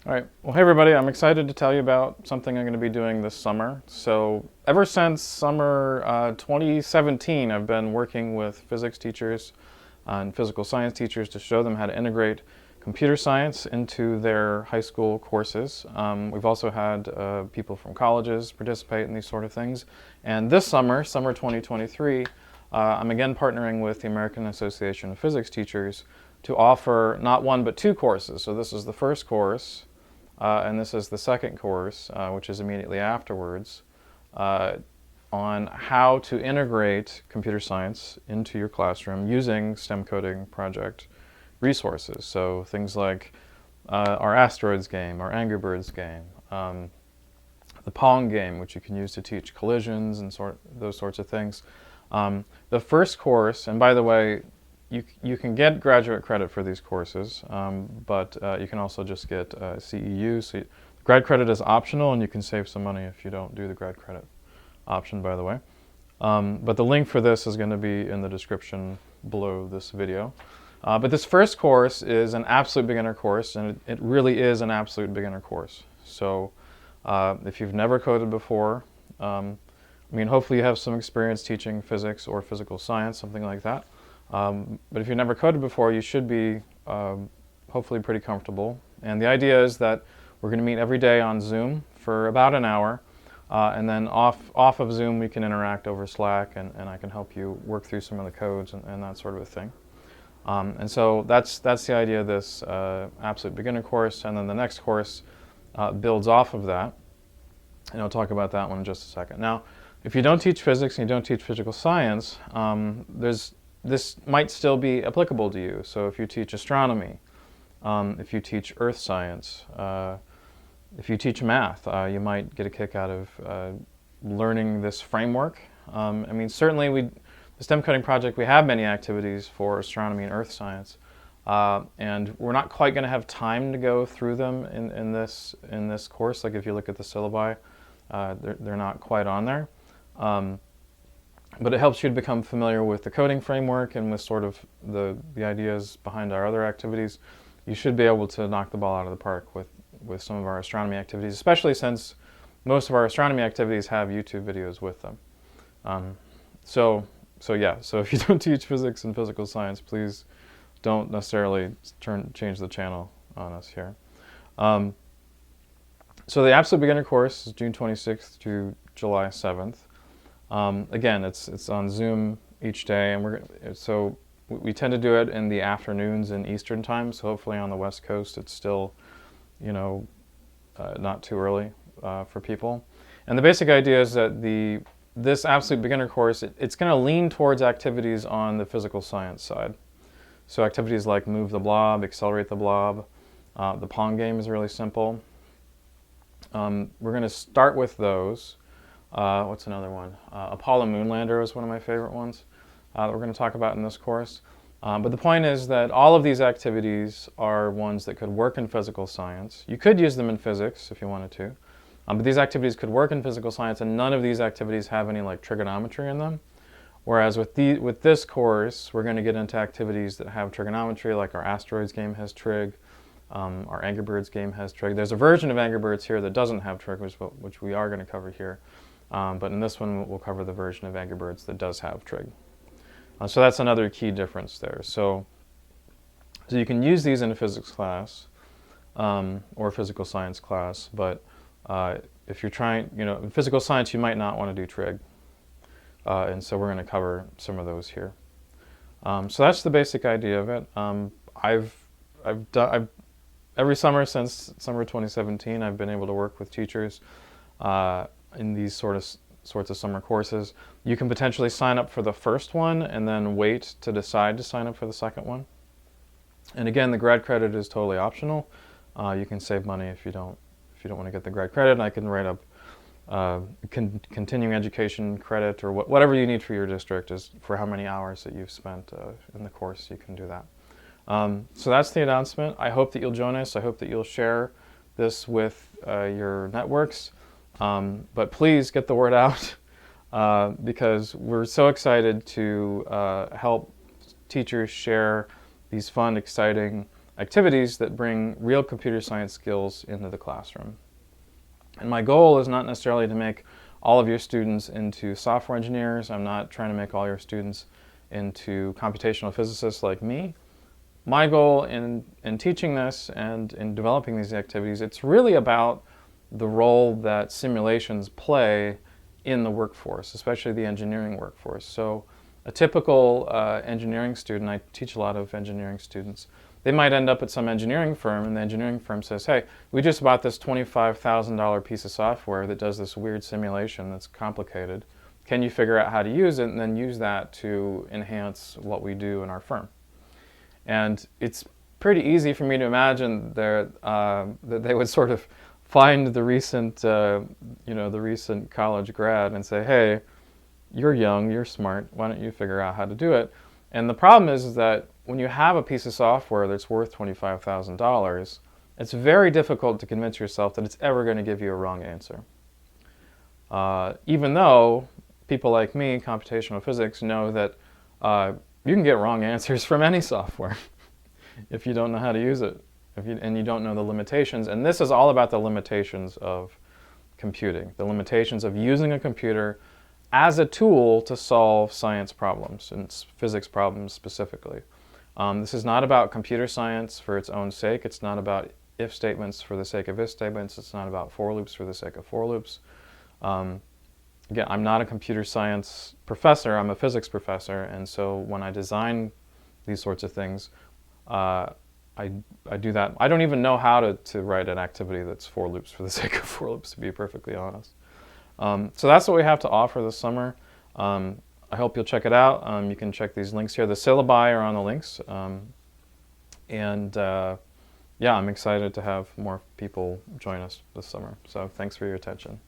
All right. Well, hey everybody, I'm excited to tell you about something I'm going to be doing this summer. So ever since summer 2017, I've been working with physics teachers and physical science teachers to show them how to integrate computer science into their high school courses. We've also had people from colleges participate in these sort of things. And this summer, summer 2023, I'm again partnering with the American Association of Physics Teachers to offer not one but two courses. So this is the first course. And this is the second course, which is immediately afterwards, on how to integrate computer science into your classroom using STEM coding project resources. So things like our Asteroids game, our Angry Birds game, the Pong game, which you can use to teach collisions and those sorts of things. The first course, and by the way, you can get graduate credit for these courses, but you can also just get CEU. So grad credit is optional, and you can save some money if you don't do the grad credit option, by the way. But the link for this is going to be in the description below this video. But this first course is an absolute beginner course, and it really is an absolute beginner course. So if you've never coded before, hopefully you have some experience teaching physics or physical science, something like that. But if you've never coded before, you should be hopefully pretty comfortable. And the idea is that we're going to meet every day on Zoom for about an hour, and then off of Zoom we can interact over Slack, and I can help you work through some of the codes and that sort of a thing. And so that's the idea of this absolute beginner course, and then the next course builds off of that, and I'll talk about that one in just a second. Now, if you don't teach physics and you don't teach physical science, this might still be applicable to you. So if you teach astronomy, if you teach earth science, if you teach math, you might get a kick out of learning this framework. Certainly the STEM coding project, we have many activities for astronomy and earth science, and we're not quite going to have time to go through them in this course. Like if you look at the syllabi, they're not quite on there. But it helps you to become familiar with the coding framework and with sort of the ideas behind our other activities. You should be able to knock the ball out of the park with some of our astronomy activities, especially since most of our astronomy activities have YouTube videos with them. So if you don't teach physics and physical science, please don't necessarily change the channel on us here. So the Absolute Beginner course is June 26th to July 7th. Again, it's on Zoom each day, and so we tend to do it in the afternoons in Eastern time. So hopefully on the West Coast, it's still, not too early for people. And the basic idea is that this Absolute Beginner course, it's going to lean towards activities on the physical science side. So activities like move the blob, accelerate the blob. The Pong game is really simple. We're going to start with those. What's another one? Apollo Moonlander is one of my favorite ones that we're going to talk about in this course. But the point is that all of these activities are ones that could work in physical science. You could use them in physics if you wanted to. But these activities could work in physical science, and none of these activities have any like trigonometry in them. Whereas with this course, we're going to get into activities that have trigonometry, like our Asteroids game has trig, our Angry Birds game has trig. There's a version of Angry Birds here that doesn't have trig, which we are going to cover here. But in this one, we'll cover the version of Angry Birds that does have trig. So that's another key difference there. So you can use these in a physics class or a physical science class, but if you're trying, in physical science, you might not want to do trig. And so we're going to cover some of those here. So that's the basic idea of it. I've done every summer since summer 2017, I've been able to work with teachers in these sorts of summer courses. You can potentially sign up for the first one and then wait to decide to sign up for the second one. And again, the grad credit is totally optional. You can save money if you don't want to get the grad credit. And I can write up continuing education credit or whatever you need for your district is for how many hours that you've spent in the course. You can do that. So that's the announcement. I hope that you'll join us. I hope that you'll share this with your networks. But please get the word out because we're so excited to help teachers share these fun, exciting activities that bring real computer science skills into the classroom. And my goal is not necessarily to make all of your students into software engineers. I'm not trying to make all your students into computational physicists like me. My goal in teaching this and in developing these activities, it's really about the role that simulations play in the workforce, especially the engineering workforce. So a typical engineering student, I teach a lot of engineering students, they might end up at some engineering firm, and the engineering firm says, hey, we just bought this $25,000 piece of software that does this weird simulation that's complicated. Can you figure out how to use it and then use that to enhance what we do in our firm? And it's pretty easy for me to imagine that they would sort of find the recent, the recent college grad and say, hey, you're young, you're smart, why don't you figure out how to do it? And the problem is that when you have a piece of software that's worth $25,000, it's very difficult to convince yourself that it's ever going to give you a wrong answer. Even though people like me, computational physics, know that you can get wrong answers from any software if you don't know how to use it, and you don't know the limitations. And this is all about the limitations of computing, the limitations of using a computer as a tool to solve science problems, and physics problems specifically. This is not about computer science for its own sake. It's not about if statements for the sake of if statements. It's not about for loops for the sake of for loops. Again, I'm not a computer science professor. I'm a physics professor, and so when I design these sorts of things, I do that. I don't even know how to write an activity that's for loops for the sake of for loops, to be perfectly honest. So that's what we have to offer this summer. I hope you'll check it out. You can check these links here. The syllabi are on the links. Yeah, I'm excited to have more people join us this summer. So thanks for your attention.